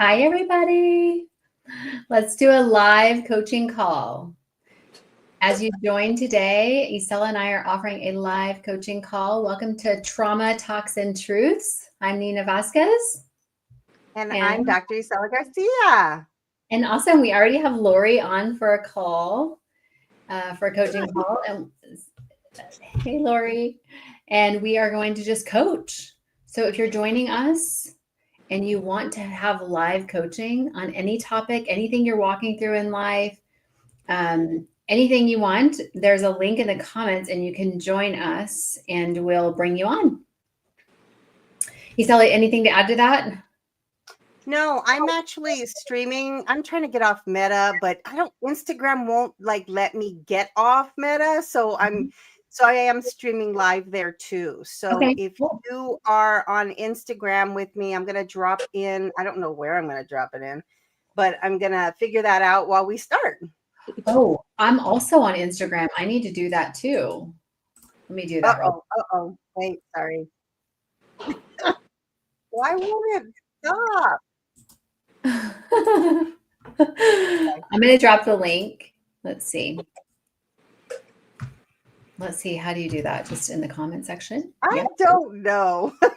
Hi, everybody. Let's do a live coaching call. As you join today, Isela and I are offering a live coaching call. Welcome to Trauma Talks and Truths. I'm Nina Vasquez. And I'm Dr. Isela Garcia. And awesome. We already have Lori on for a call, for a coaching call. And hey, Lori. And we are going to just coach. So if you're joining us, and you want to have live coaching on any topic, anything you're walking through in life, anything you want, there's a link in the comments and you can join us and we'll bring you on. Isela, anything to add to that? No, I'm actually streaming. I'm trying to get off Meta, but Instagram won't let me get off Meta. So I am streaming live there too. So if you are on Instagram with me, I'm going to drop in. I don't know where I'm going to drop it in, but I'm going to figure that out while we start. Oh, I'm also on Instagram. I need to do that too. Let me do that. Uh-oh. Wait, sorry. Why won't it stop? I'm going to drop the link. Let's see. How do you do that? Just in the comment section? I don't know. I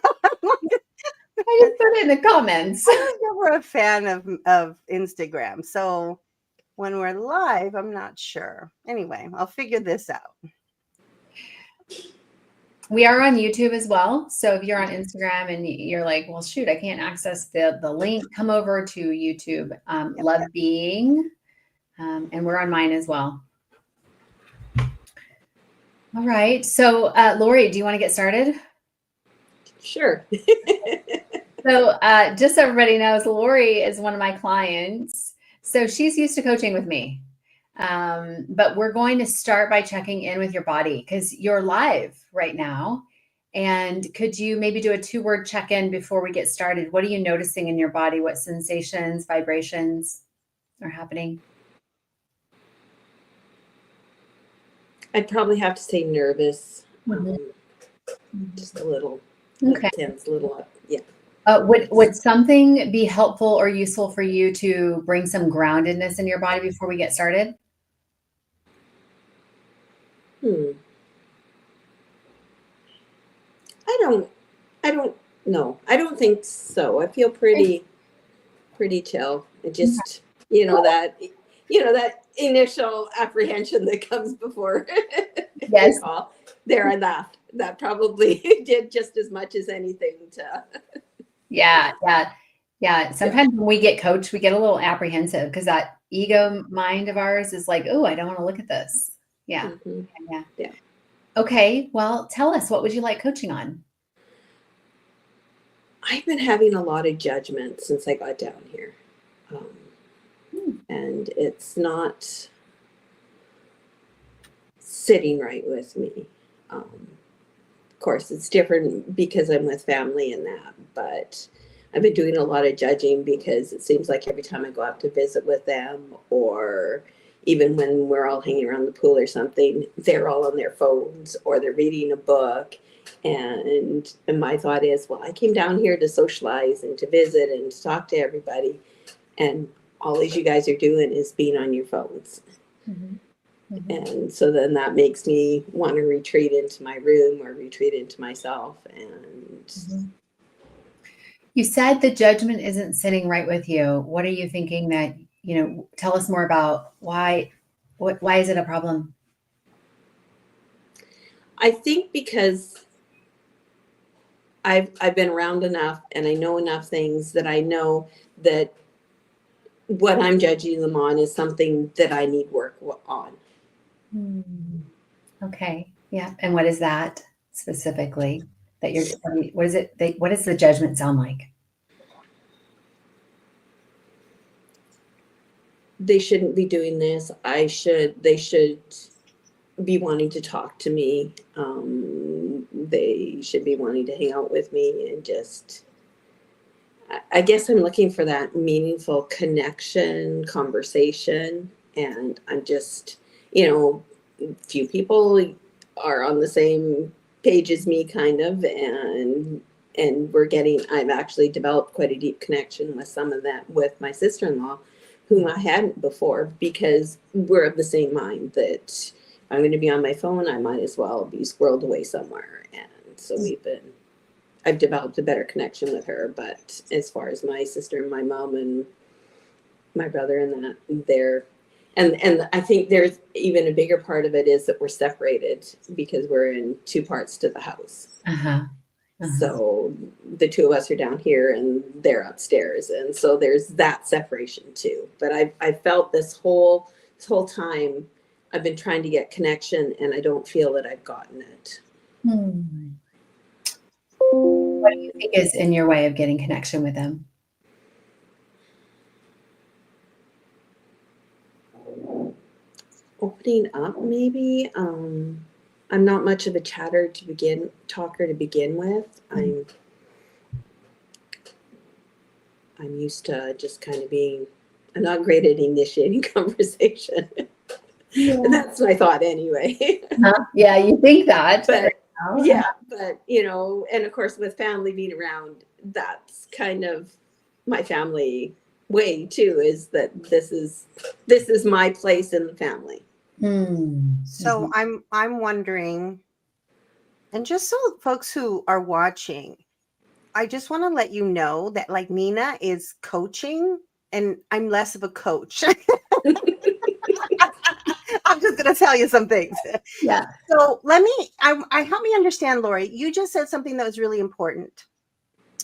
just put it in the comments. I'm never a fan of Instagram. So when we're live, I'm not sure. Anyway, I'll figure this out. We are on YouTube as well. So if you're on Instagram and you're like, well, shoot, I can't access the link, come over to YouTube, Love Being, and we're on mine as well. All right. So Lori, do you want to get started? Sure. So just so everybody knows, Lori is one of my clients. So she's used to coaching with me. But we're going to start by checking in with your body because you're live right now. And could you maybe do a 2-word check-in before we get started? What are you noticing in your body? What sensations, vibrations are happening? I'd probably have to say nervous. Mm-hmm. Just a little. Okay. Tense, a little up. Yeah. Would something be helpful or useful for you to bring some groundedness in your body before we get started? I don't know. I don't think so. I feel pretty chill. It just, that initial apprehension that comes before Yes. call. There I laughed. That probably did just as much as anything to. Yeah. Sometimes when we get coached, we get a little apprehensive because that ego mind of ours is like, oh, I don't want to look at this. Yeah. Mm-hmm. Yeah. Okay. Well, tell us, what would you like coaching on? I've been having a lot of judgment since I got down here. And it's not sitting right with me. Of course, it's different because I'm with family and that, but I've been doing a lot of judging because it seems like every time I go out to visit with them, or even when we're all hanging around the pool or something, they're all on their phones or they're reading a book. And my thought is, well, I came down here to socialize and to visit and to talk to everybody. And all these you guys are doing is being on your phones. Mm-hmm. And so then that makes me want to retreat into my room or retreat into myself. And you said the judgment isn't sitting right with you. What are you thinking that, tell us more about why is it a problem? I think because I've been around enough and I know enough things that I know that what I'm judging them on is something that I need work on. Okay. Yeah. And what is that specifically that you're, what is it? What does the judgment sound like? They shouldn't be doing this. They should be wanting to talk to me. They should be wanting to hang out with me and just, I guess I'm looking for that meaningful connection, conversation. And I'm just, few people are on the same page as me kind of. And I've actually developed quite a deep connection with some of that with my sister-in-law, whom I hadn't before, because we're of the same mind that I'm going to be on my phone, I might as well be squirreled away somewhere. And so I've developed a better connection with her. But as far as my sister and my mom and my brother and that, and I think there's even a bigger part of it is that we're separated because we're in two parts to the house. So the two of us are down here and they're upstairs, and so there's that separation too. But I felt this whole time I've been trying to get connection, and I don't feel that I've gotten it. What do you think is in your way of getting connection with them? Opening up, maybe. I'm not much of a talker to begin with. I'm used to just kind of being. I'm not great at initiating conversation. And that's my thought anyway. Yeah, you think that, but and of course with family being around, that's kind of my family way too, is that this is my place in the family. So I'm wondering, and just so folks who are watching, I just want to let you know that like Nina is coaching and I'm less of a coach. I'm just going to tell you some things. Yeah. So help me understand, Lori. You just said something that was really important.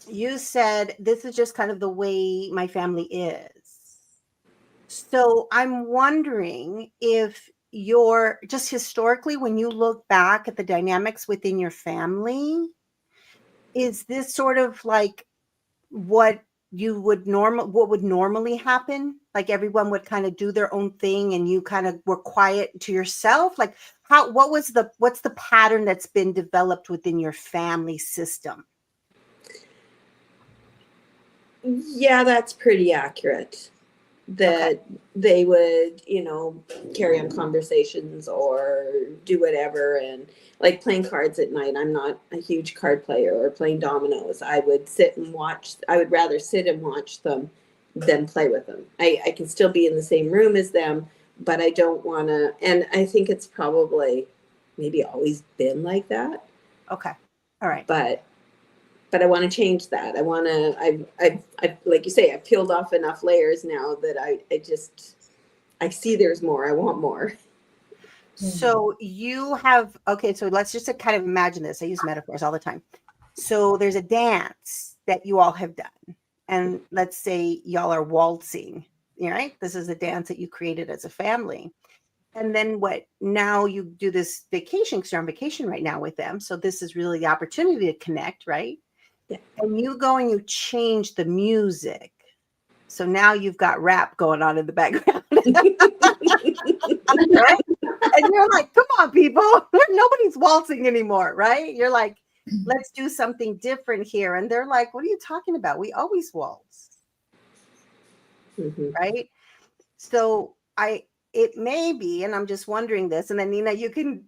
You said, this is just kind of the way my family is. So I'm wondering if you're just historically, when you look back at the dynamics within your family, is this sort of like what would normally happen? Like everyone would kind of do their own thing and you kind of were quiet to yourself? Like what's the pattern that's been developed within your family system? Yeah, that's pretty accurate. That they would, carry on conversations or do whatever. And like playing cards at night, I'm not a huge card player, or playing dominoes. I would rather sit and watch them than play with them. I can still be in the same room as them, but I don't want to. And I think it's probably maybe always been like that. Okay. All right. But I want to change that. I want to, I've like you say, I've peeled off enough layers now that I see there's more. I want more. So you have, so let's just kind of imagine this. I use metaphors all the time. So there's a dance that you all have done. And let's say y'all are waltzing, right? This is a dance that you created as a family. And then now you do this vacation, because you're on vacation right now with them. So this is really the opportunity to connect, right? Yeah. And you go and you change the music. So now you've got rap going on in the background. Right? And you're like, come on, people. Nobody's waltzing anymore, right? You're like, let's do something different here. And they're like, what are you talking about? We always waltz. Right? So it may be, and I'm just wondering this, and then Nina, you can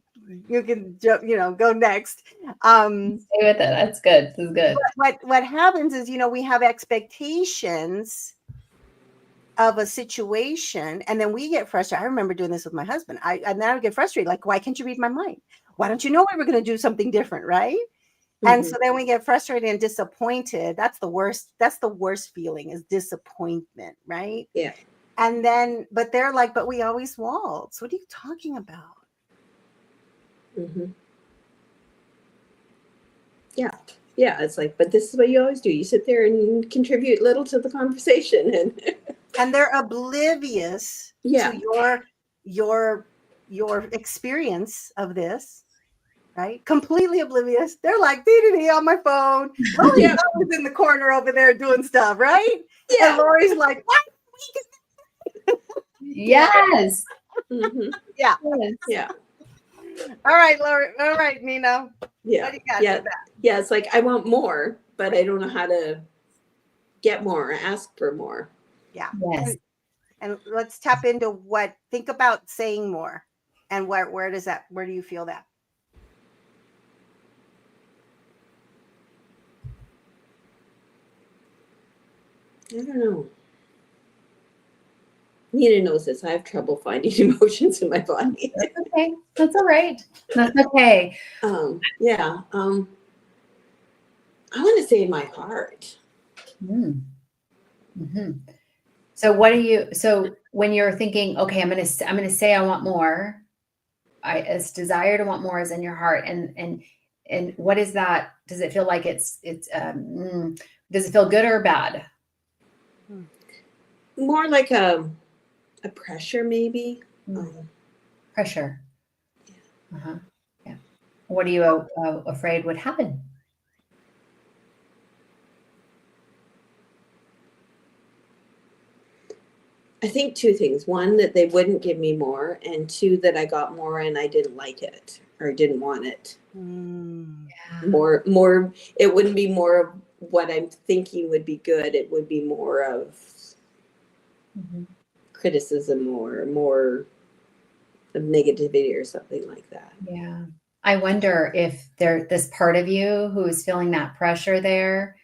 go next. Stay with it. That's good. This is good. What happens is, we have expectations of a situation, and then we get frustrated. I remember doing this with my husband. And then I would get frustrated, like, why can't you read my mind? Why don't you know we were going to do something different, right? And so then we get frustrated and disappointed. That's the worst. That's the worst feeling, is disappointment, right? Yeah. And then, but they're like, but we always waltz. What are you talking about? Yeah. It's like, but this is what you always do. You sit there and contribute little to the conversation, and they're oblivious to your experience of this, right? Completely oblivious. They're like, dee on my phone. Lori's always in the corner over there doing stuff, right? Yeah. And Lori's like, what? Yes. Yeah. Yeah. All right, Lori. All right, Nina. Yeah. What do you got Yeah. for that? Yeah. It's like, I want more, but I don't know how to get more or ask for more. Yeah. Yes. And let's tap into think about saying more, and where do you feel that? I don't know. Nina knows this. I have trouble finding emotions in my body. That's okay. That's all right. That's okay. Yeah. I want to say in my heart. Mm. hmm So what do you? So when you're thinking, okay, I'm gonna say I want more. As desire to want more is in your heart, and what is that? Does it feel like does it feel good or bad? More like a pressure, maybe. Pressure. Uh-huh. Yeah. What are you afraid would happen? I think two things. One, that they wouldn't give me more, and two, that I got more and I didn't like it or didn't want it. Yeah. More. It wouldn't be more of what I'm thinking would be good. It would be more of criticism or more of negativity or something like that. Yeah. I wonder if this part of you who is feeling that pressure there.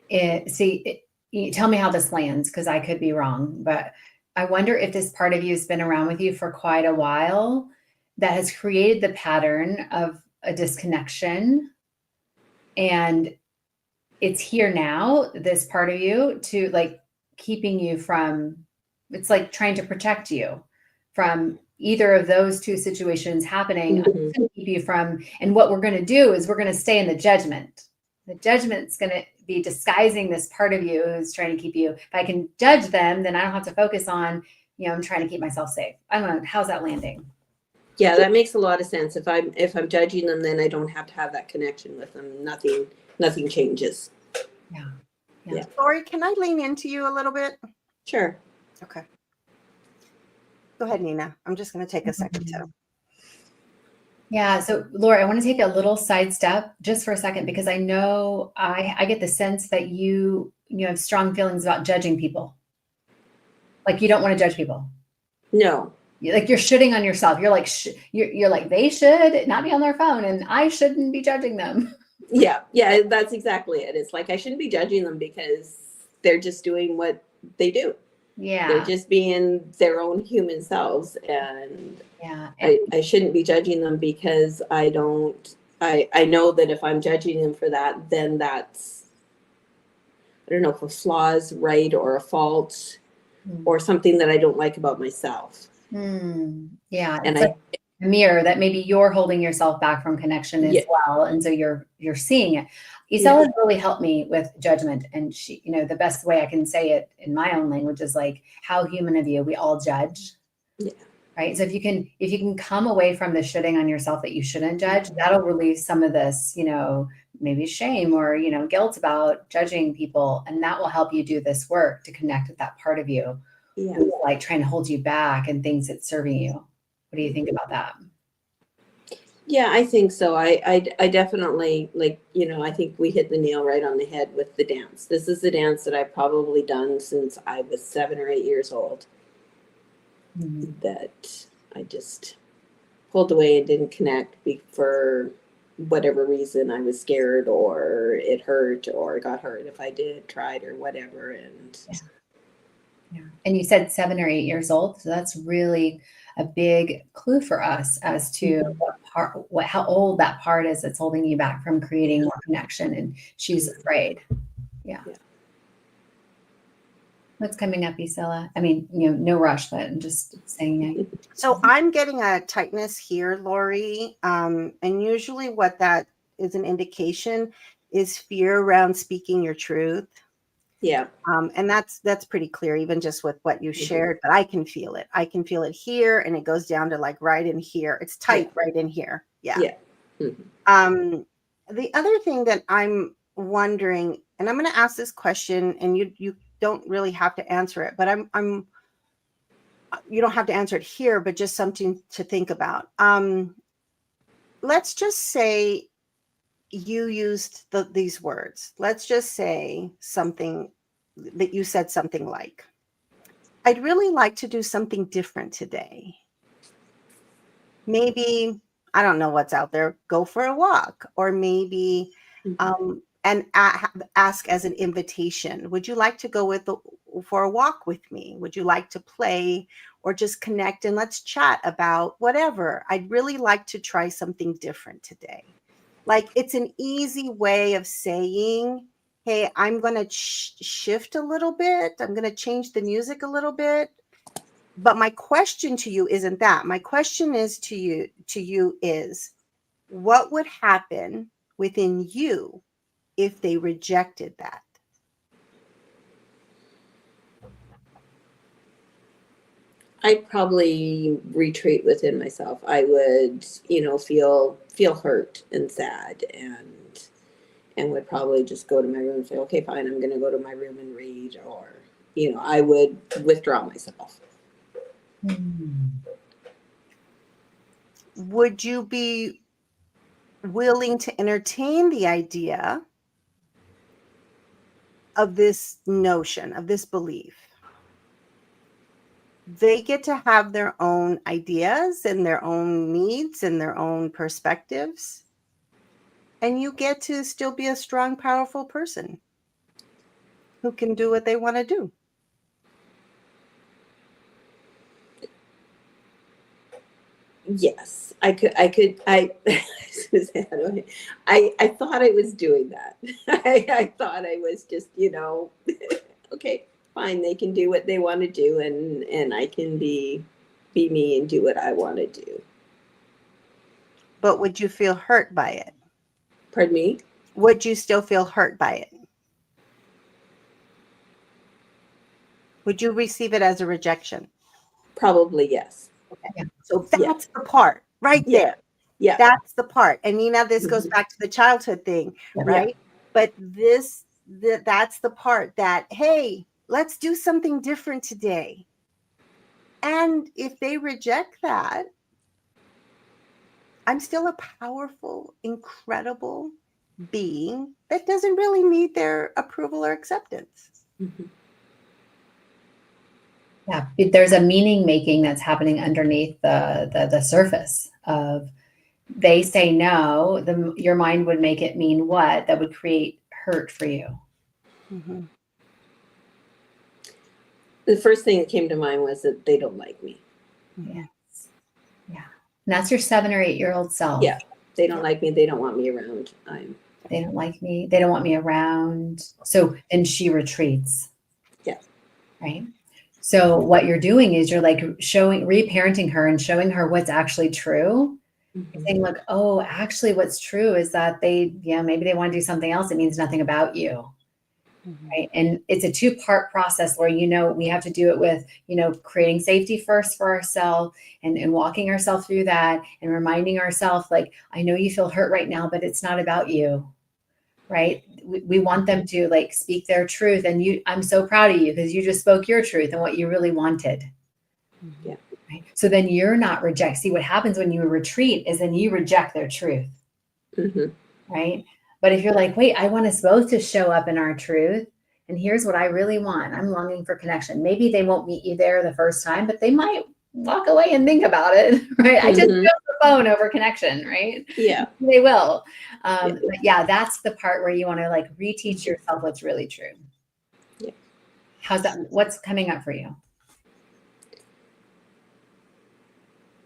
You tell me how this lands, because I could be wrong, but I wonder if this part of you has been around with you for quite a while that has created the pattern of a disconnection, and it's here now, this part of you, to like keeping you from, it's like trying to protect you from either of those two situations happening. Mhm. I'm going to keep you from, and what we're going to do is we're going to stay in the judgment. The judgment's going to be disguising this part of you who's trying to keep you. If I can judge them, then I don't have to focus on, I'm trying to keep myself safe. I don't know. How's that landing? Yeah, that makes a lot of sense. If I'm judging them, then I don't have to have that connection with them. Nothing changes. Yeah. Lori, can I lean into you a little bit? Sure. Okay. Go ahead, Nina. I'm just going to take a second to. Yeah. So, Laura, I want to take a little sidestep just for a second, because I know I get the sense that you have strong feelings about judging people. Like you don't want to judge people. No. Like you're shitting on yourself. You're like you're like, they should not be on their phone, and I shouldn't be judging them. Yeah, that's exactly it. It's like I shouldn't be judging them because they're just doing what they do. Yeah. They're just being their own human selves, and Yeah. I shouldn't be judging them because I know that if I'm judging them for that, then that's, I don't know if a flaw is right or a fault or something that I don't like about myself. Yeah. And it's like a mirror that maybe you're holding yourself back from connection as well. And so you're seeing it. Isela really helped me with judgment. And she, the best way I can say it in my own language is like, how human of you, we all judge. Yeah. Right. So if you can come away from the shitting on yourself that you shouldn't judge, that'll release some of this, maybe shame or, guilt about judging people. And that will help you do this work to connect with that part of you. Yeah. Who's like trying to hold you back and thinks it's serving you. What do you think about that? Yeah, I think so. I definitely, like, I think we hit the nail right on the head with the dance. This is the dance that I've probably done since I was 7 or 8 years old. That I just pulled away and didn't connect for whatever reason. I was scared or it hurt or got hurt if I tried or whatever. And And you said 7 or 8 years old. So that's really a big clue for us as to how old that part is that's holding you back from creating more connection. And she's afraid. Yeah. What's coming up, Isela? I mean, no rush, but I'm just saying. So I'm getting a tightness here, Lori. And usually what that is an indication is fear around speaking your truth. Yeah. And that's pretty clear, even just with what you shared, but I can feel it. I can feel it here, and it goes down to like right in here. It's tight right in here. Yeah. The other thing that I'm wondering, and I'm going to ask this question, and you don't really have to answer it, but you don't have to answer it here, but just something to think about. Let's just say you used these words. Let's just say something that you said something like, I'd really like to do something different today. Maybe, I don't know what's out there, go for a walk, or maybe and ask as an invitation. Would you like to go for a walk with me? Would you like to play or just connect and let's chat about whatever? I'd really like to try something different today. Like, it's an easy way of saying, hey, I'm going to shift a little bit. I'm going to change the music a little bit. But my question to you isn't that. My question is to you is, what would happen within you if they rejected that? I'd probably retreat within myself. I would, feel hurt and sad, and would probably just go to my room and say, okay, fine, I'm going to go to my room and read, or, I would withdraw myself. Would you be willing to entertain the idea of this notion, of this belief? They get to have their own ideas and their own needs and their own perspectives. And you get to still be a strong, powerful person who can do what they want to do. Yes, I thought I was doing that. I thought I was just, okay, fine, they can do what they want to do, and I can be me and do what I want to do. But would you feel hurt by it? Pardon me? Would you still feel hurt by it? Would you receive it as a rejection? Probably yes. Okay. Yeah. So that's the part right there. Yeah. That's the part. And Nina, this goes back to the childhood thing, right? Yeah. But that's the part that, hey, let's do something different today. And if they reject that, I'm still a powerful, incredible being that doesn't really need their approval or acceptance. Mm-hmm. Yeah, there's a meaning making that's happening underneath the surface of, they say no, your mind would make it mean what? That would create hurt for you. Mm-hmm. The first thing that came to mind was that they don't like me. Yes. Yeah. And that's your 7 or 8 year old self. Yeah. They don't like me. They don't want me around. They don't like me. They don't want me around. So then she retreats. Yeah. Right. So what you're doing is you're like reparenting her and showing her what's actually true. Mm-hmm. Saying like, oh, actually what's true is that maybe they want to do something else. It means nothing about you. Mm-hmm. Right. And it's a 2-part process where, we have to do it with, creating safety first for ourselves and walking ourselves through that and reminding ourselves, like, I know you feel hurt right now, but it's not about you. Right. We want them to like speak their truth. And I'm so proud of you because you just spoke your truth and what you really wanted. Yeah. Right? So then you're not reject. See, what happens when you retreat is then you reject their truth. Mm-hmm. Right. But if you're like, wait, I want us both to show up in our truth. And here's what I really want. I'm longing for connection. Maybe they won't meet you there the first time, but they might walk away and think about it. Right. Mm-hmm. I just chose the phone over connection. Right. Yeah. They will. But yeah, that's the part where you want to like reteach yourself what's really true. Yeah. How's that? What's coming up for you?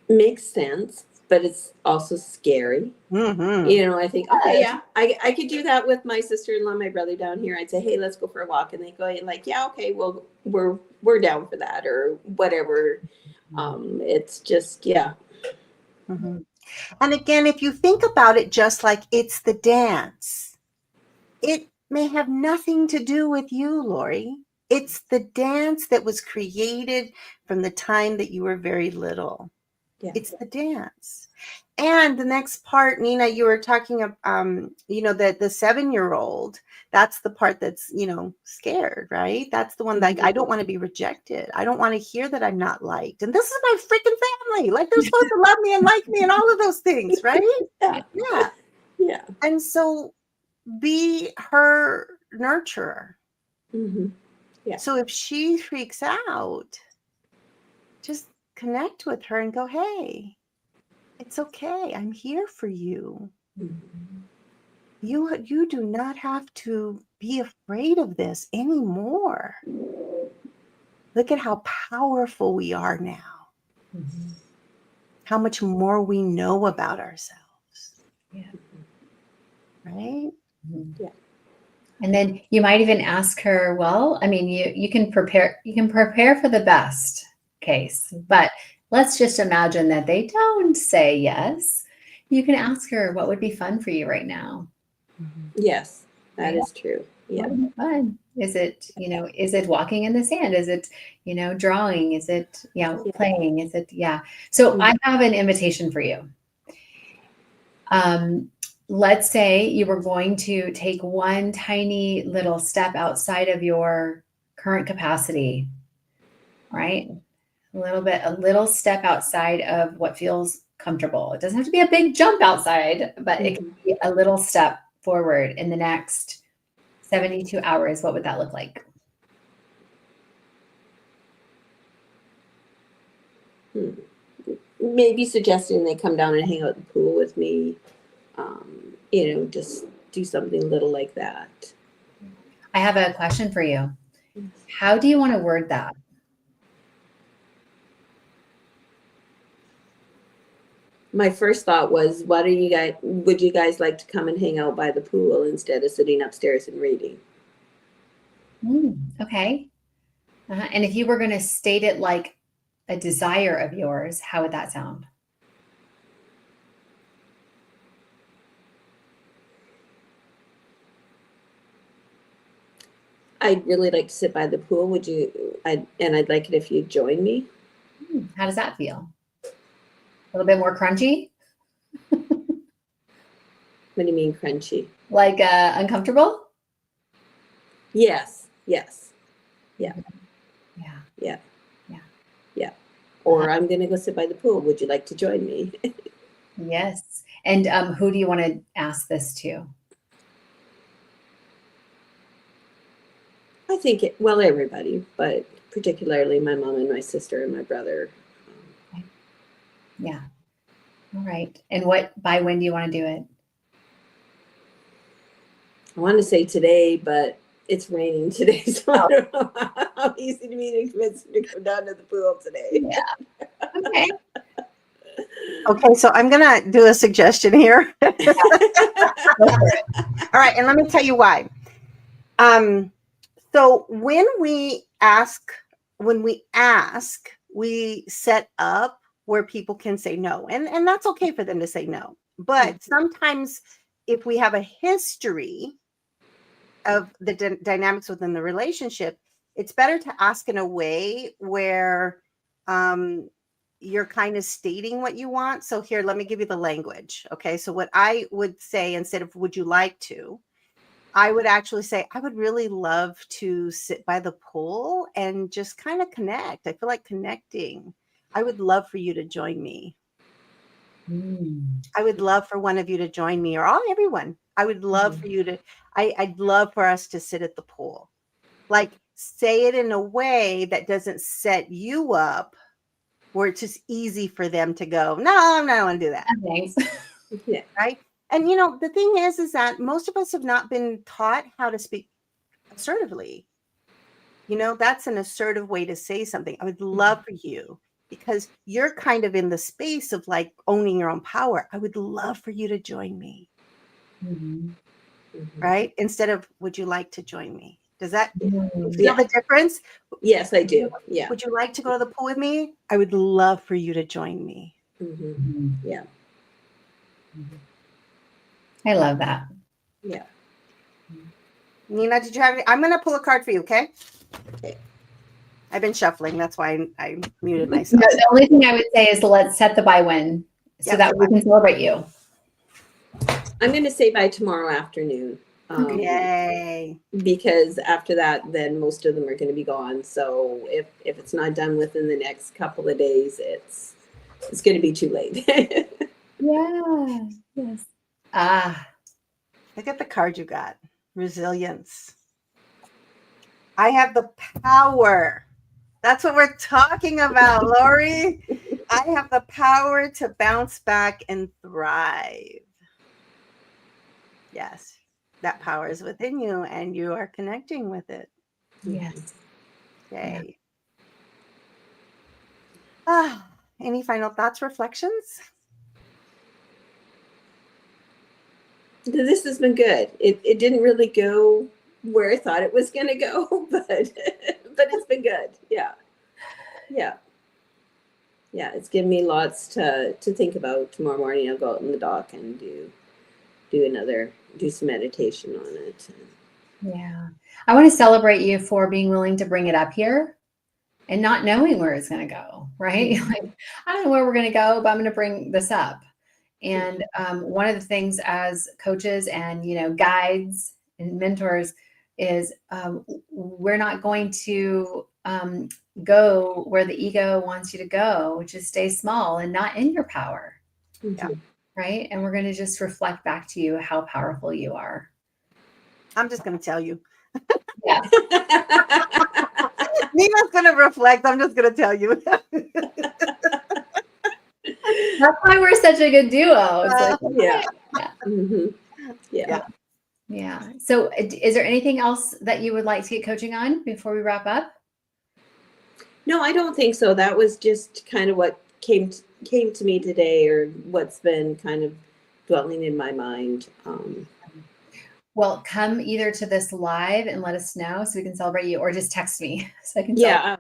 Makes sense, but it's also scary. Mm-hmm. I think, okay, yeah, I could do that with my sister-in-law, my brother down here. I'd say, hey, let's go for a walk. And they go like, yeah, okay, well, we're down for that or whatever. It's just, yeah. Mm-hmm. And again, if you think about it, just like it's the dance, it may have nothing to do with you, Lori. It's the dance that was created from the time that you were very little. Yeah. It's the dance. And the next part, Nina, you were talking of, that the 7-year-old, that's the part that's, scared, right? That's the one that I don't want to be rejected. I don't want to hear that I'm not liked. And this is my freaking family. Like they're supposed to love me and like me and all of those things, right? Yeah. Yeah. Yeah. And so be her nurturer. Mm-hmm. Yeah. So if she freaks out, just connect with her and go, hey, it's okay. I'm here for you. Mm-hmm. You do not have to be afraid of this anymore. Look at how powerful we are now. Mhm. How much more we know about ourselves. Yeah. Right? Mhm. Yeah. And then you might even ask her, well, I mean, you can prepare for the best case, but let's just imagine that they don't say yes. You can ask her, what would be fun for you right now? Yes, that Yeah. is true. Yeah. What would be fun? Is it walking in the sand? Is it, drawing? Is it, Yeah. playing? Is it, yeah. So Mhm. I have an invitation for you. Let's say you were going to take one tiny little step outside of your current capacity, right? A little step outside of what feels comfortable. It doesn't have to be a big jump outside, but it can Mhm. be a little step forward in the next 72 hours. What would that look like? Hmm. Maybe suggesting they come down and hang out at the pool with me. Just do something little like that. I have a question for you. How do you want to word that? My first thought was, would you guys like to come and hang out by the pool instead of sitting upstairs and reading? Okay. And if you were going to state it like a desire of yours, how would that sound? I'd really like to sit by the pool. I'd like it if you'd join me. How does that feel? A little bit more crunchy? What do you mean crunchy? Like uncomfortable? Yes. Yes. Yeah. Yeah. Yeah. Yeah. Or I'm going to go sit by the pool. Would you like to join me? Yes. And who do you want to ask this to? I think everybody, but particularly my mom and my sister and my brother. Yeah. All right. And by when do you want to do it? I want to say today, but it's raining today, so I don't know how easy to be to convince them to come down to the pool today. Yeah. Okay. Okay, so I'm gonna do a suggestion here. All right, and let me tell you why. So when we ask, we set up where people can say no, and that's okay for them to say no. But sometimes, if we have a history of the dynamics within the relationship, it's better to ask in a way where you're kind of stating what you want. So here, let me give you the language. Okay. So what I would say, instead of would you like to, I would actually say, I would really love to sit by the pool and just kind of connect. I feel like connecting. I would love for you to join me. I would love for one of you to join me, or everyone. I would love for you to, I'd love for us to sit at the pool. Like, say it in a way that doesn't set you up where it's just easy for them to go, no, I'm not going to do that. Thanks. Yeah. Right. And, the thing is that most of us have not been taught how to speak assertively. That's an assertive way to say something. I would love for you, because you're kind of in the space of like owning your own power. I would love for you to join me. Right. Instead of, would you like to join me? Does that feel the difference? Yes, I do. Yeah. Would you like to go to the pool with me? I would love for you to join me. Yeah. I love that. Yeah. Nina, did you have any? I'm going to pull a card for you. Okay. Okay. I've been shuffling. That's why I muted myself. The only thing I would say is let's set the by when so that we can celebrate you. I'm going to say by tomorrow afternoon. Yay. Because after that, then most of them are going to be gone. So if it's not done within the next couple of days, it's going to be too late. Yeah. Yes. Look at the card you got. Resilience. I have the power. That's what we're talking about, Lori. I have the power to bounce back and thrive. Yes. That power is within you and you are connecting with it. Yes. Yay. Ah, any final thoughts, reflections? This has been good. It didn't really go where I thought it was going to go, but it's been good. Yeah. Yeah. Yeah, it's given me lots to think about. Tomorrow morning I'll go out in the dock and do some meditation on it. Yeah. I want to celebrate you for being willing to bring it up here and not knowing where it's going to go, right? Like, I don't know where we're going to go, but I'm going to bring this up. And one of the things as coaches and, guides and mentors is we're not going to go where the ego wants you to go, which is stay small and not in your power. Yeah. Right. And we're going to just reflect back to you how powerful you are. I'm just going to tell you. Yeah. Nina's going to reflect. I'm just going to tell you. That's why we're such a good duo. It's like, Yeah. Yeah. Mm-hmm. Yeah. Yeah. So is there anything else that you would like to get coaching on before we wrap up? No, I don't think so. That was just kind of what came to me today, or what's been kind of dwelling in my mind. Well, come either to this live and let us know so we can celebrate you, or just text me so I can. Yeah.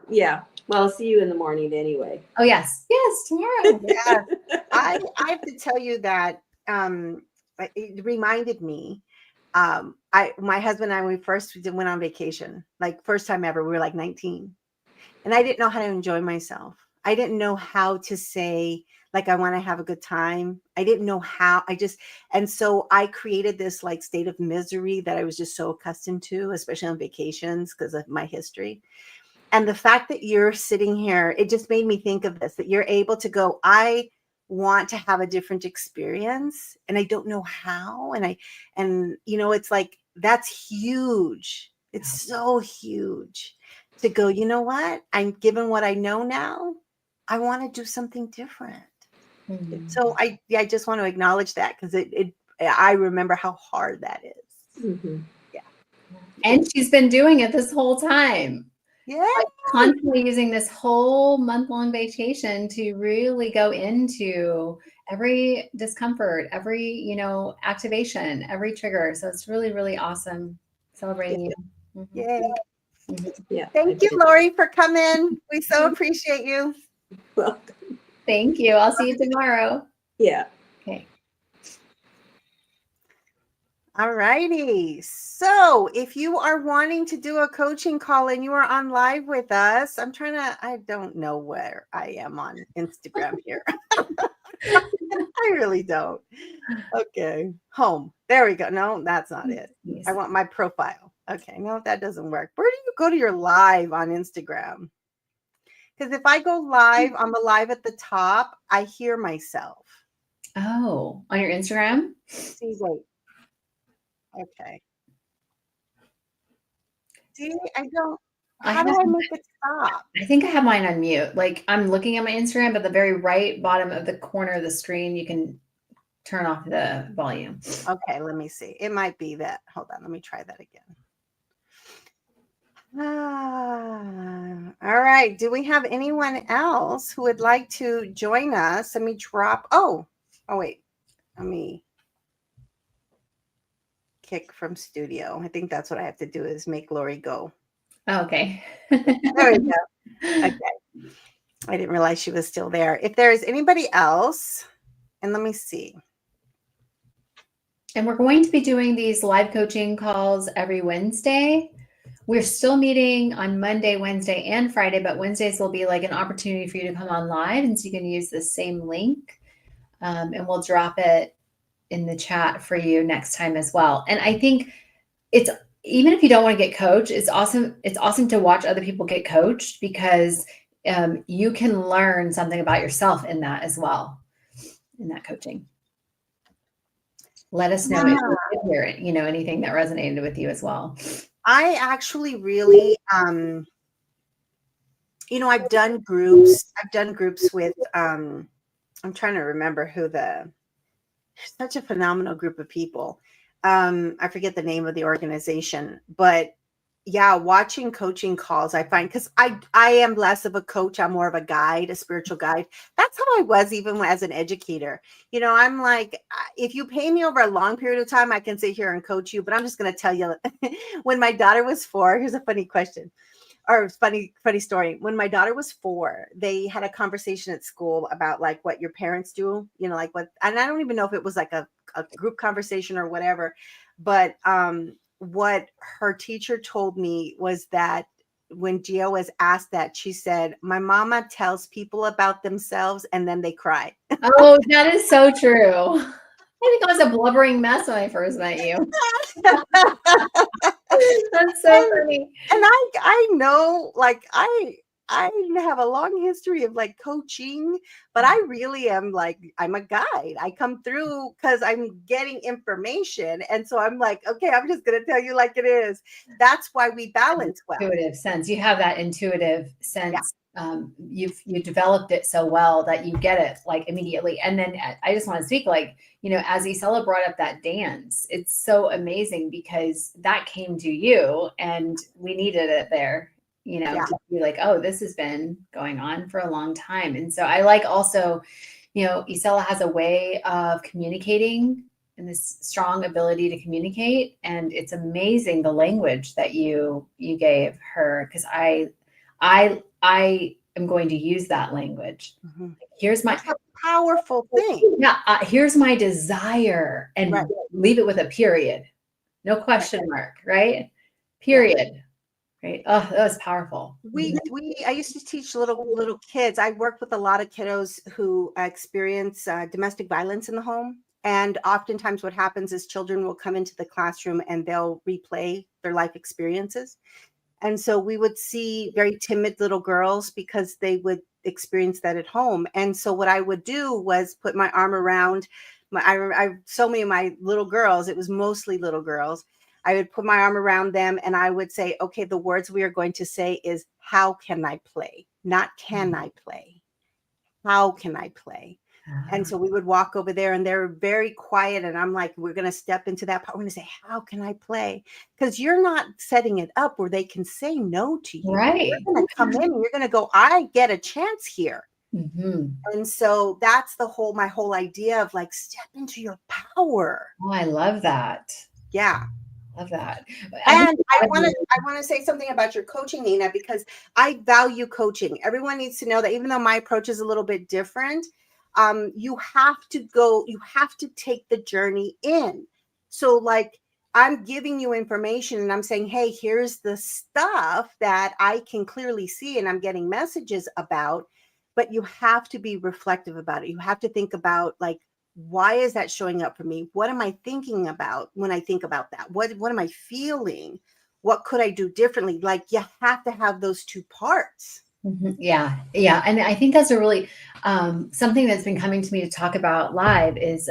Well, I'll see you in the morning anyway. Oh yes, tomorrow. Yeah. I have to tell you that it reminded me. My husband and I, we first went on vacation, like first time ever. We were like 19, and I didn't know how to enjoy myself. I didn't know how to say, like, I want to have a good time. I didn't know how. And so I created this like state of misery that I was just so accustomed to, especially on vacations because of my history. And the fact that you're sitting here, it just made me think of this, that you're able to go, I want to have a different experience and I don't know how. And it's like, that's huge. It's so huge to go, you know what? I'm given what I know now. I want to do something different. Mm-hmm. So I just want to acknowledge that because I remember how hard that is. Mm-hmm. Yeah. And she's been doing it this whole time. Yeah. Like constantly using this whole month-long vacation to really go into every discomfort, every, activation, every trigger. So it's really, really awesome celebrating you. Mm-hmm. Yay. Mm-hmm. Yeah. Thank you, Lori, for coming. We so appreciate you. Welcome. Thank you. I'll see you tomorrow. Yeah. Okay. All righty. So if you are wanting to do a coaching call and you are on live with us, I don't know where I am on Instagram here. I really don't. Okay. Home. There we go. No, that's not it. Yes. I want my profile. Okay. No, that doesn't work. Where do you go to your live on Instagram? Because if I go live on the live at the top, I hear myself. Oh, on your Instagram? See, wait. Okay. See, how do I make it stop? I think I have mine on mute. Like I'm looking at my Instagram, but the very right bottom of the corner of the screen, you can turn off the volume. Okay, let me see. It might be that. Hold on, let me try that again. All right. Do we have anyone else who would like to join us? Let me drop. Oh, wait. Let me kick from studio. I think that's what I have to do is make Lori go. Oh, okay. There we go. Okay. I didn't realize she was still there. If there is anybody else, and let me see. And we're going to be doing these live coaching calls every Wednesday. We're still meeting on Monday, Wednesday, and Friday, but Wednesdays will be like an opportunity for you to come on live. And so you can use the same link and we'll drop it in the chat for you next time as well. And I think it's, even if you don't want to get coached, it's awesome. It's awesome to watch other people get coached because you can learn something about yourself in that as well, in that coaching. Let us know if you did hear it, anything that resonated with you as well. I actually really, I've done groups. I've done groups with, I'm trying to remember such a phenomenal group of people. I forget the name of the organization, but yeah, watching coaching calls, I find, because I am less of a coach, I'm more of a guide, a spiritual guide. That's how I was even as an educator. I'm like, if you pay me over a long period of time, I can sit here and coach you. But I'm just going to tell you, when my daughter was 4, here's a funny question, or funny story. When my daughter was 4, they had a conversation at school about like what your parents do, like what, and I don't even know if it was like a group conversation or whatever, but what her teacher told me was that when Gio was asked that, she said, my mama tells people about themselves and then they cry. Oh, that is so true. I think I was a blubbering mess when I first met you. That's so funny. And I know, like, I have a long history of like coaching, but I really am like, I'm a guide. I come through because I'm getting information. And so I'm like, okay, I'm just going to tell you like it is. That's why we balance well. Intuitive sense. You have that intuitive sense. Yeah. You've developed it so well that you get it like immediately. And then I just want to speak like, as Isela brought up that dance, it's so amazing because that came to you and we needed it there. To be like, oh, this has been going on for a long time. And so I like also, Isela has a way of communicating and this strong ability to communicate. And it's amazing the language that you gave her, because I am going to use that language. Mm-hmm. Here's my powerful thing. Yeah. Here's my desire, and leave it with a period. No question mark, right? Period. Yeah. Right. Oh, that was powerful. I used to teach little kids. I work with a lot of kiddos who experience domestic violence in the home. And oftentimes what happens is children will come into the classroom and they'll replay their life experiences. And so we would see very timid little girls because they would experience that at home. And so what I would do was put my arm around so many of my little girls, it was mostly little girls. I would put my arm around them and I would say, okay, the words we are going to say is, how can I play? Not can I play? How can I play? And so we would walk over there and they're very quiet. And I'm like, we're going to step into that part. We're going to say, how can I play? Because you're not setting it up where they can say no to you. Right. You're going to come in and you're going to go, I get a chance here. Mm-hmm. And so that's my whole idea of like, step into your power. Oh, I love that. Yeah. Love that. And I want to say something about your coaching, Nina, because I value coaching. Everyone needs to know that even though my approach is a little bit different, you have to take the journey in. So like, I'm giving you information and I'm saying, hey, here's the stuff that I can clearly see and I'm getting messages about, but you have to be reflective about it. You have to think about like, why is that showing up for me? What am I thinking about when I think about that? What am I feeling? What could I do differently? Like, you have to have those two parts. Mm-hmm. Yeah. Yeah. And I think that's a really, something that's been coming to me to talk about live is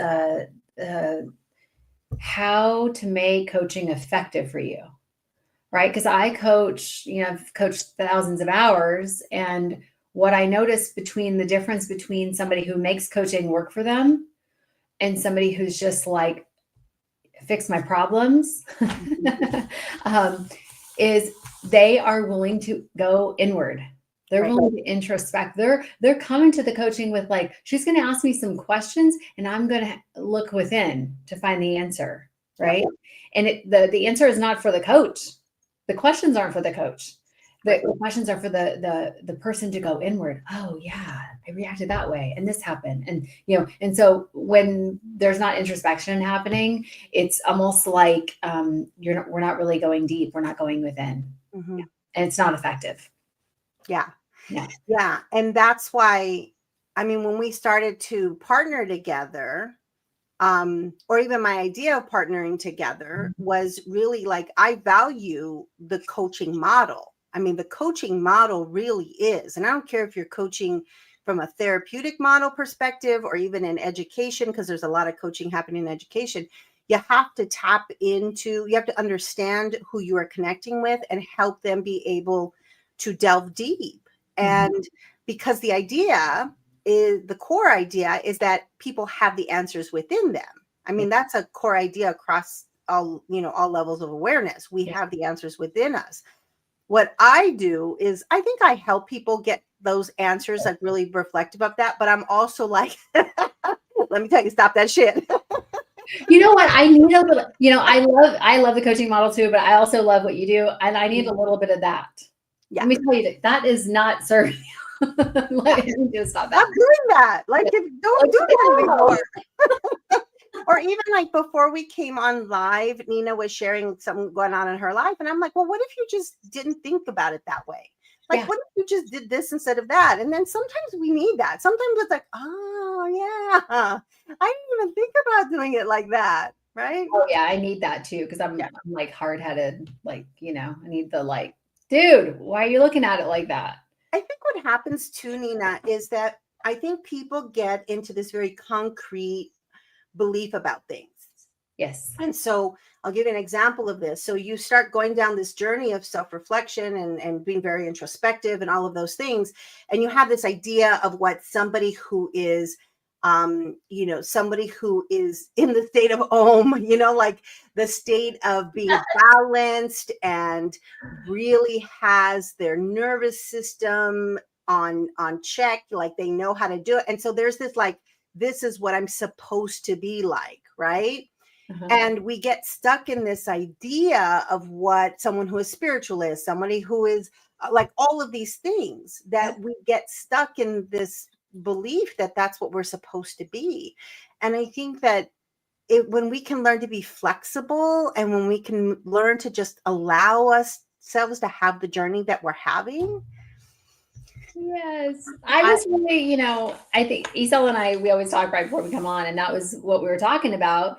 how to make coaching effective for you. Right. Because I coach, I've coached thousands of hours. And what I noticed the difference between somebody who makes coaching work for them and somebody who's just like, fix my problems, is they are willing to go inward. They're willing to introspect. They're coming to the coaching with like, she's going to ask me some questions and I'm going to look within to find the answer. Right. And the answer is not for the coach. The questions aren't for the coach. The questions are for the person to go inward. Oh yeah, I reacted that way and this happened. And, and so when there's not introspection happening, it's almost like we're not really going deep. We're not going within. Mm-hmm. And it's not effective. Yeah. And that's why, when we started to partner together, or even my idea of partnering together was really like, I value the coaching model. The coaching model really is, and I don't care if you're coaching from a therapeutic model perspective or even in education, because there's a lot of coaching happening in education. You have to understand who you are connecting with and help them be able to delve deep. And because the core idea is that people have the answers within them. That's a core idea across all, all levels of awareness. We Yeah. have the answers within us. What I do is I think I help people get those answers, like really reflective of that. But I'm also like, let me tell you, stop that shit. You know what? I need a little, I love the coaching model too, but I also love what you do. And I need a little bit of that. Yeah. Let me tell you that is not serving. Let me just stop that. Stop doing that. Like, don't do that anymore. Or even like before we came on live, Nina was sharing something going on in her life. And I'm like, well, what if you just didn't think about it that way? Like, what if you just did this instead of that? And then sometimes we need that. Sometimes it's like, oh, yeah, I didn't even think about doing it like that. Right. Oh, yeah. I need that too. Cause I'm like hard headed. Like, I need the like, dude, why are you looking at it like that? I think what happens too, Nina, is that I think people get into this very concrete belief about things. Yes. And so I'll give you an example of this. So you start going down this journey of self-reflection and being very introspective and all of those things. And you have this idea of what somebody who is, somebody who is in the state of Om, like the state of being balanced and really has their nervous system on check, like they know how to do it. And so there's this like, this is what I'm supposed to be like, right? And we get stuck in this idea of what someone who is spiritual is, somebody who is like all of these things, that we get stuck in this belief that that's what we're supposed to be. And I think that when we can learn to be flexible and when we can learn to just allow ourselves to have the journey that we're having. Yes. I was really, I think Isel and I, we always talk right before we come on, and that was what we were talking about.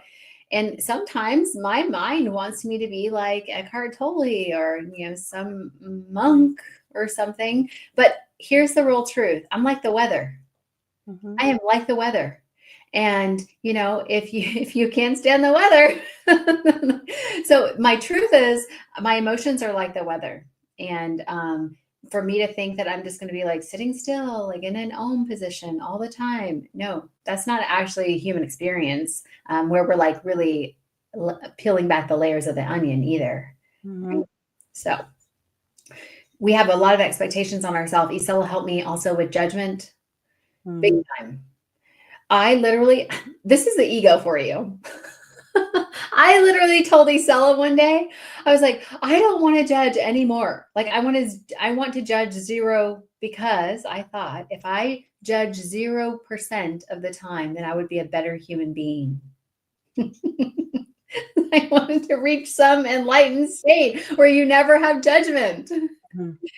And sometimes my mind wants me to be like Eckhart Tolle or, some monk or something. But here's the real truth. I'm like the weather. I am like the weather. And, if you can't stand the weather. So my truth is my emotions are like the weather. And, for me to think that I'm just going to be like sitting still, like in an Om position all the time. No, that's not actually a human experience, where we're like really peeling back the layers of the onion either. Right? So we have a lot of expectations on ourselves. Isela helped me also with judgment. Big time. This is the ego for you. I literally told Isela one day, I was like, I don't want to judge anymore. Like I want to judge zero, because I thought if I judge 0% of the time, then I would be a better human being. I wanted to reach some enlightened state where you never have judgment.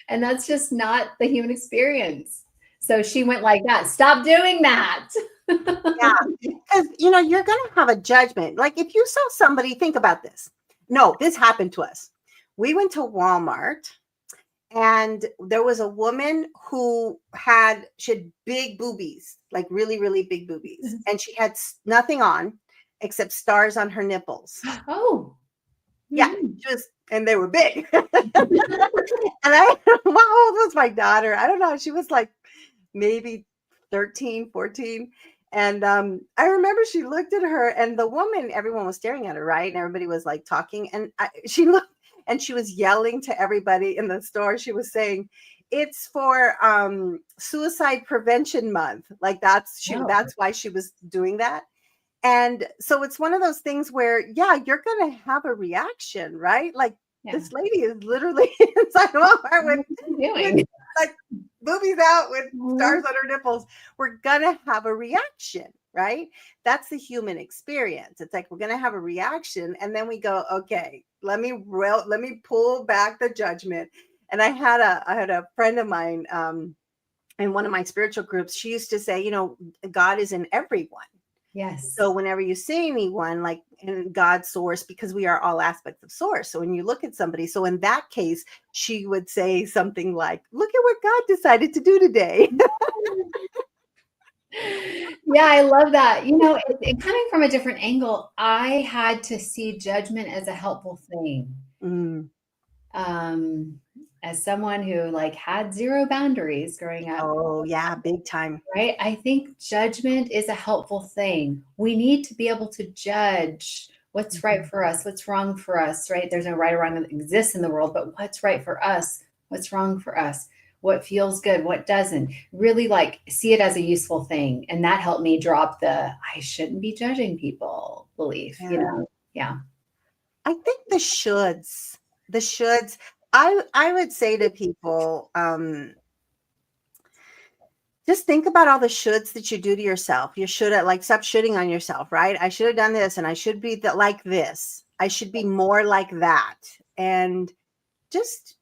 And that's just not the human experience. So she went like that. Stop doing that. Yeah, because you're going to have a judgment. Like if you saw somebody, think about this. No, this happened to us. We went to Walmart and there was a woman who had big boobies, like really, really big boobies. And she had nothing on except stars on her nipples. Oh, yeah. And they were big. And how old was my daughter? I don't know. She was like maybe 13, 14. And I remember she looked at her, and the woman, everyone was staring at her, right? And everybody was like talking. And she looked, and she was yelling to everybody in the store. She was saying, it's for Suicide Prevention Month. Like that's why she was doing that. And so it's one of those things where, yeah, you're going to have a reaction, right? Like this lady is literally inside Walmart with like boobies out with stars on her nipples. We're going to have a reaction, right? That's the human experience. It's like, we're going to have a reaction. And then we go, okay, let me pull back the judgment. And I had a friend of mine in one of my spiritual groups. She used to say, God is in everyone. Yes. So whenever you see anyone like in God's source, because we are all aspects of source. So when you look at somebody, so in that case, she would say something like, look at what God decided to do today. Yeah, I love that. It coming from a different angle, I had to see judgment as a helpful thing. As someone who like had zero boundaries growing up. Oh yeah, big time. Right. I think judgment is a helpful thing. We need to be able to judge What's right for us? What's wrong for us, right? There's no right or wrong that exists in the world, but what's right for us? What's wrong for us? What feels good? What doesn't? Really like see it as a useful thing. And that helped me drop the I shouldn't be judging people belief, you know? Yeah. I think the shoulds, I would say to people, just think about all the shoulds that you do to yourself. You should have like stop shooting on yourself, right? I should have done this and I should be like this. I should be more like that. And just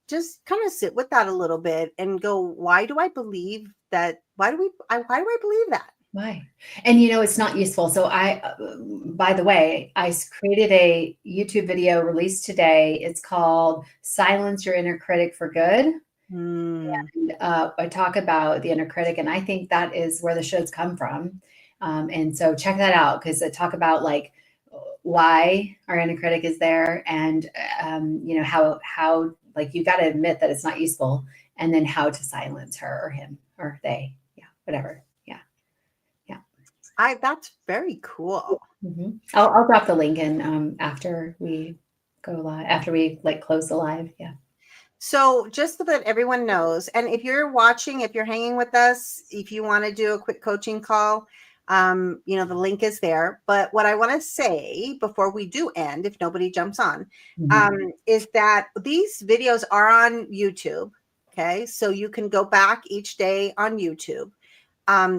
kind of sit with that a little bit and go, why do I believe that? Why do I believe that? Why? And you know, it's not useful. So by the way, I created a YouTube video released today. It's called Silence Your Inner Critic for Good. And I talk about the inner critic, and I think that is where the shoulds come from. And so check that out, because I talk about like why our inner critic is there, and you know, how like you got to admit that it's not useful, and then how to silence her or him or they, yeah, whatever. That's very cool. Mm-hmm. I'll drop the link in after we go live, after we like close the live. Yeah. So just so that everyone knows, and if you're watching, if you're hanging with us, if you want to do a quick coaching call, you know, the link is there. But what I want to say before we do end, if nobody jumps on, is that these videos are on YouTube. Okay. So you can go back each day on YouTube.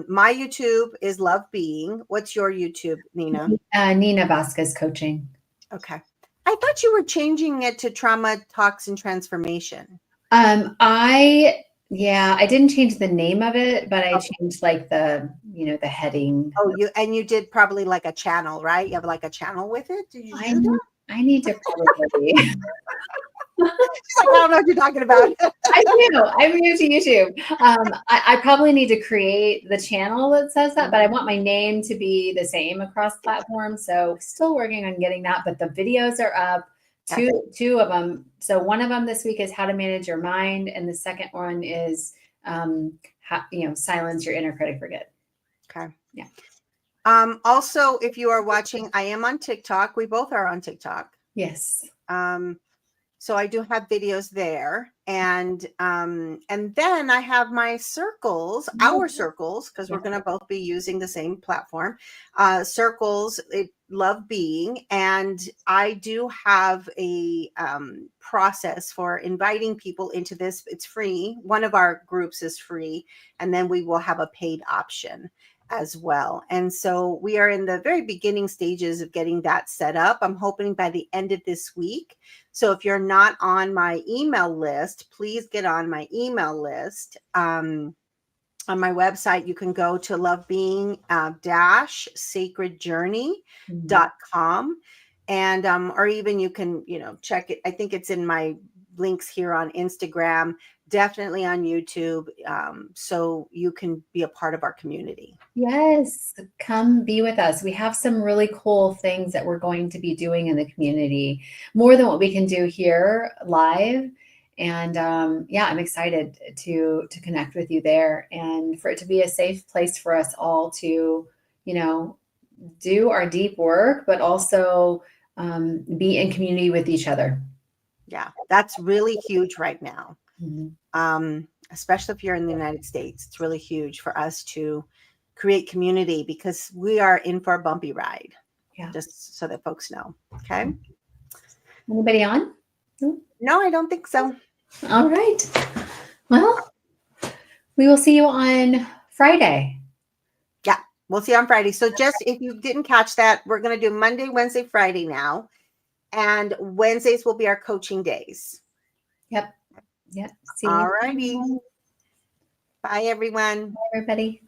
My YouTube is Love Being. What's your YouTube, Nina? Nina Vasquez Coaching. Okay. I thought you were changing it to Trauma Talks and Transformation. I didn't change the name of it, but I changed like the heading. Oh, you did probably like a channel, right? You have like a channel with it. Did you do that? I need to probably. She's like, I don't know what you're talking about. I do. I'm new to YouTube. I probably need to create the channel that says that, but I want my name to be the same across platforms. So still working on getting that, but the videos are up. Two of them. So one of them this week is how to manage your mind, and the second one is how, silence your inner critic for good. Okay. Yeah. Also, if you are watching, I am on TikTok. We both are on TikTok. Yes. So I do have videos there, and then I have my circles, our circles, because we're going to both be using the same platform. Circles, Love Being, and I do have a process for inviting people into this. It's free. One of our groups is free, and then we will have a paid option as well. And so we are in the very beginning stages of getting that set up. I'm hoping by the end of this week. So if you're not on my email list, please get on my email list. On my website, you can go to lovebeing-sacredjourney.com. And or even you can, check it. I think it's in my links here on Instagram, definitely on YouTube, so you can be a part of our community. Yes, come be with us. We have some really cool things that we're going to be doing in the community, more than what we can do here live. And I'm excited to connect with you there, and for it to be a safe place for us all to, do our deep work, but also be in community with each other. Yeah, that's really huge right now. Especially if you're in the United States, it's really huge for us to create community, because we are in for a bumpy ride. Yeah. Just so that folks know. Okay. Anybody on? No, I don't think so. All right. Well, we will see you on Friday. Yeah, we'll see you on Friday. So just if you didn't catch that, we're going to do Monday, Wednesday, Friday now. And Wednesdays will be our coaching days. Yep. See you. All righty. Bye, everyone. Bye, everybody.